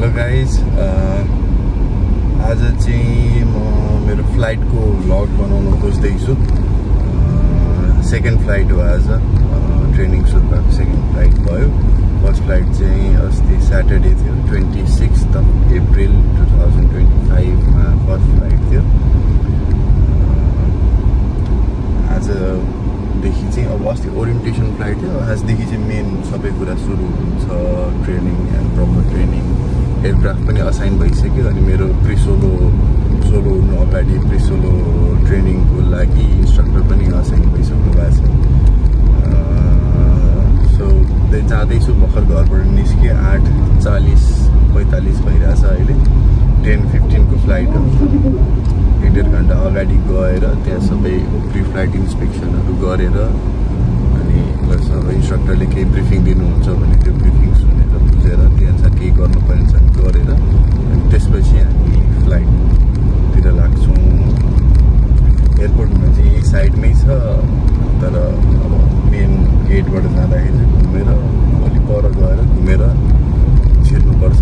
Hello guys, आज चाहिँ म मेरो फ्लाइटको भ्लग बनाउन खोज्दैछु। सेकेन्ड फ्लाइट हो आज, ट्रेनिङ सुरु भएको सेकेन्ड फ्लाइट भयो। फर्स्ट फ्लाइट चाहिँ अस्ति स्याटरडे थियो, 26 अप्रिल 2025 मा फर्स्ट फ्लाइट थियो। आजदेखि चाहिँ अब अस्ति ओरिएन्टेसन फ्लाइट थियो, आजदेखि चाहिँ मेन सबै कुरा सुरु हुन्छ, training and proper training. Aircraft पनि असाइन भइसक्यो अनि मेरो सोलो उड्नु अगाडि सोलो ट्रेनिङको लागि इन्स्ट्रक्टर पनि असाइन भइसक्नु भएको छ। सो जाँदैछु, भर्खर घरबाट निस्केँ, 8:40-45 भइरहेछ अहिले। 10:15 को फ्लाइट हो। 1.5 घन्टा अगाडि गएर त्यहाँ सबै प्री फ्लाइट इन्सपेक्सनहरू गरेर अनि प्लस अब इन्स्ट्रक्टरले केही ब्रिफिङ दिनुहुन्छ भने त्यो ब्रिफिङ सुनेर बुझेर त्यहाँअनुसार केही गर्नुपर्ने छ गरेर अनि त्यसपछि हामी फ्लाइटतिर लाग्छौँ। एयरपोर्टमा चाहिँ यही साइडमै छ, तर अब मेन गेटबाट जाँदाखेरि चाहिँ घुमेर अलि पर गएर घुमेर छिर्नुपर्छ।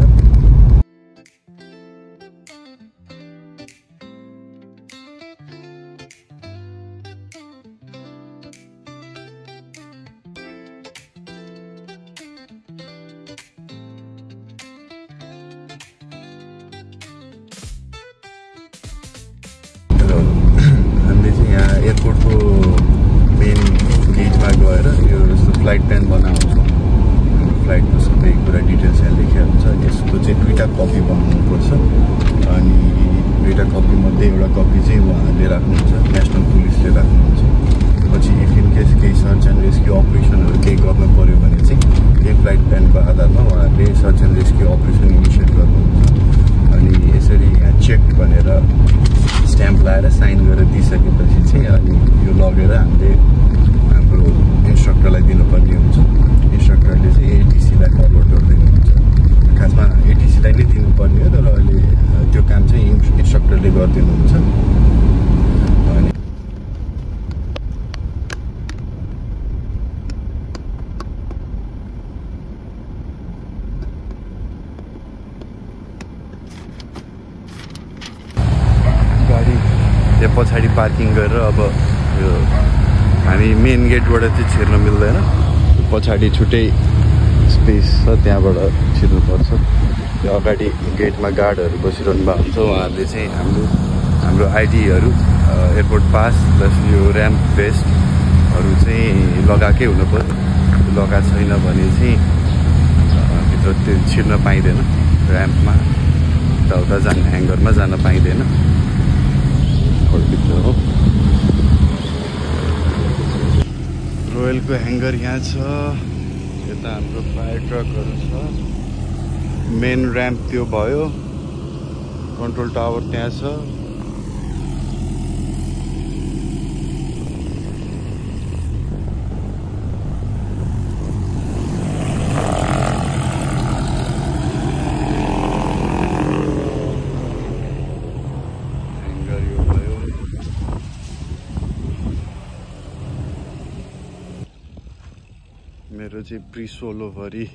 एयरपोर्टको मेन गेटमा गएर यो यस्तो फ्लाइट प्लान बनाउँछौँ। फ्लाइटको सबै कुरा डिटेल्स यहाँ लेखेको हुन्छ। यसको चाहिँ 2टा कपी बनाउनुपर्छ अनि 2टा कपीमध्ये एउटा कपी चाहिँ उहाँहरूले राख्नुहुन्छ, नेसनल पुलिसले राख्नुहुन्छ। पछि इफ इन केस केही सर्च एन्ड रेस्क्यु अपरेसनहरू केही गर्नु पऱ्यो भने चाहिँ यही फ्लाइट प्लानको आधारमा उहाँहरूले search and rescue operation initiate गर्नुहुन्छ। अनि यसरी यहाँ चेक भनेर स्ट्याम्प लगाएर साइन गरेर दिइसकेपछि चाहिँ अनि यो लगेर हामीले हाम्रो इन्स्ट्रक्टरलाई दिनुपर्ने हुन्छ। इन्स्ट्रक्टरले चाहिँ एटिसीलाई फरवर्ड गरिदिनुहुन्छ। खासमा एटिसीलाई नै दिनुपर्ने हो, तर अहिले त्यो काम चाहिँ इन्स्ट्रक्टरले गरिदिनुहुन्छ। अनि त्यो पछाडि पार्किङ गरेर अब यो हामी मेन गेटबाट चाहिँ छिर्न मिल्दैन, पछाडि छुट्टै स्पेस छ, त्यहाँबाट छिर्नुपर्छ। त्यो अगाडि गेटमा गार्डहरू बसिरहनु भएको हुन्छ, उहाँहरूले चाहिँ हाम्रो आइडीहरू, एयरपोर्ट पास प्लस यो ऱ्याम्प भेस्टहरू चाहिँ लगाएकै हुनुपर्छ। त्यो लगाएको छैन भने चाहिँ भित्र त्यो छिर्न पाइँदैन, ऱ्याम्पमा उता जाने ह्याङ्गरमा जान पाइँदैन। भित्र हो रोयलको ह्याङ्गर यहाँ छ, यता हाम्रो फायर ट्रकहरू छ। मेन ऱ्याम्प त्यो भयो, कन्ट्रोल टावर त्यहाँ छ। मेरो चाहिँ प्री सोलोभरि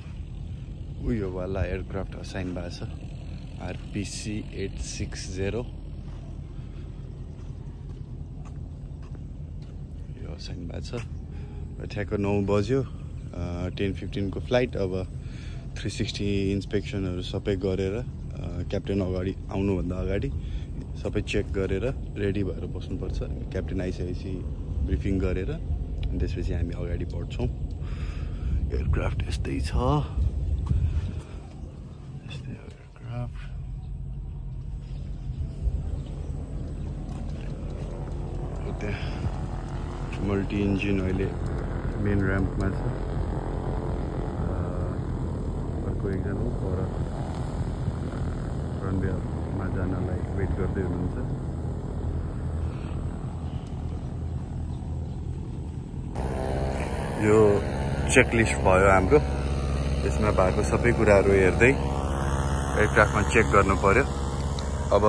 उयोवाला एयरक्राफ्ट असाइन भएको छ, RPC 860 यो असाइन भएको छ। ठ्याक्क 9 बज्यो, 10:15 को फ्लाइट। अब 360 इन्सपेक्सनहरू सबै गरेर क्याप्टेन अगाडि आउनुभन्दा अगाडि सबै चेक गरेर रेडी भएर बस्नुपर्छ। क्याप्टेन आइसकेपछि ब्रिफिङ गरेर अनि त्यसपछि हामी अगाडि बढ्छौँ। एयरक्राफ्ट यस्तै छ, यस्तै एयरक्राफ्ट। त्यहाँ मल्टी इन्जिन अहिले मेन ऱ्याम्पमा छ। अर्को एकजना पर रनवेमा जानलाई वेट गर्दै हुनुहुन्छ। यो चेकलिस्ट भयो हाम्रो, यसमा भएको सबै कुराहरू हेर्दै एयरक्राफ्टमा चेक गर्नु पर्यो। अब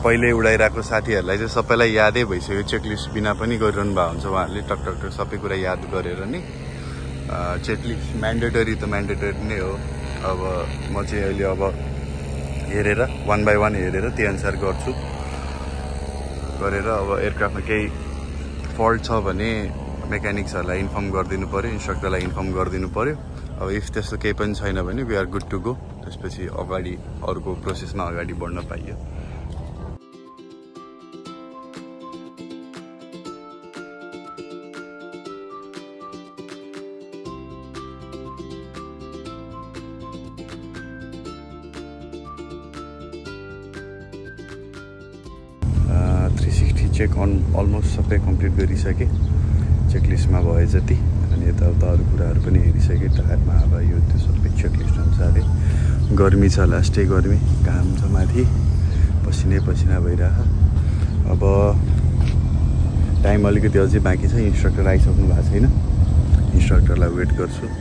पहिले उडाइरहेको साथीहरूलाई चाहिँ सबैलाई यादै भइसक्यो, चेकलिस्ट बिना पनि गरिरहनु भएको हुन्छ। उहाँहरूले टक सबै कुरा याद गरेर नि चेकलिस्ट म्यान्डेटरी त म्यान्डेटरी नै हो। अब म चाहिँ अहिले अब हेरेर 1 by 1 हेरेर त्यही अनुसार गर्छु गरेर अब एयरक्राफ्टमा केही फल्ट छ भने मेकानिक्सहरूलाई इन्फर्म गरिदिनु पर्यो इन्स्ट्रक्टरलाई इन्फर्म गरिदिनु पर्यो अब इफ त्यस्तो केही पनि छैन भने we are good to go त्यसपछि अगाडि अरूको प्रोसेसमा अगाडि बढ्न पाइयो चेक अन अलमोस्ट सबै कम्प्लिट गरिसकेँ चेकलिस्टमा भए जति अनि यताउता अरू कुराहरू पनि हेरिसकेँ टायरमा अब यो त्यो सबै चेकलिस्ट अनुसारले गर्मी छ लास्टै गर्मी घाम छ माथि पसिनै पसिना भइरह अब टाइम अलिकति अझै बाँकी छ इन्स्ट्रक्टर आइसक्नु भएको छैन इन्स्ट्रक्टरलाई वेट गर्छु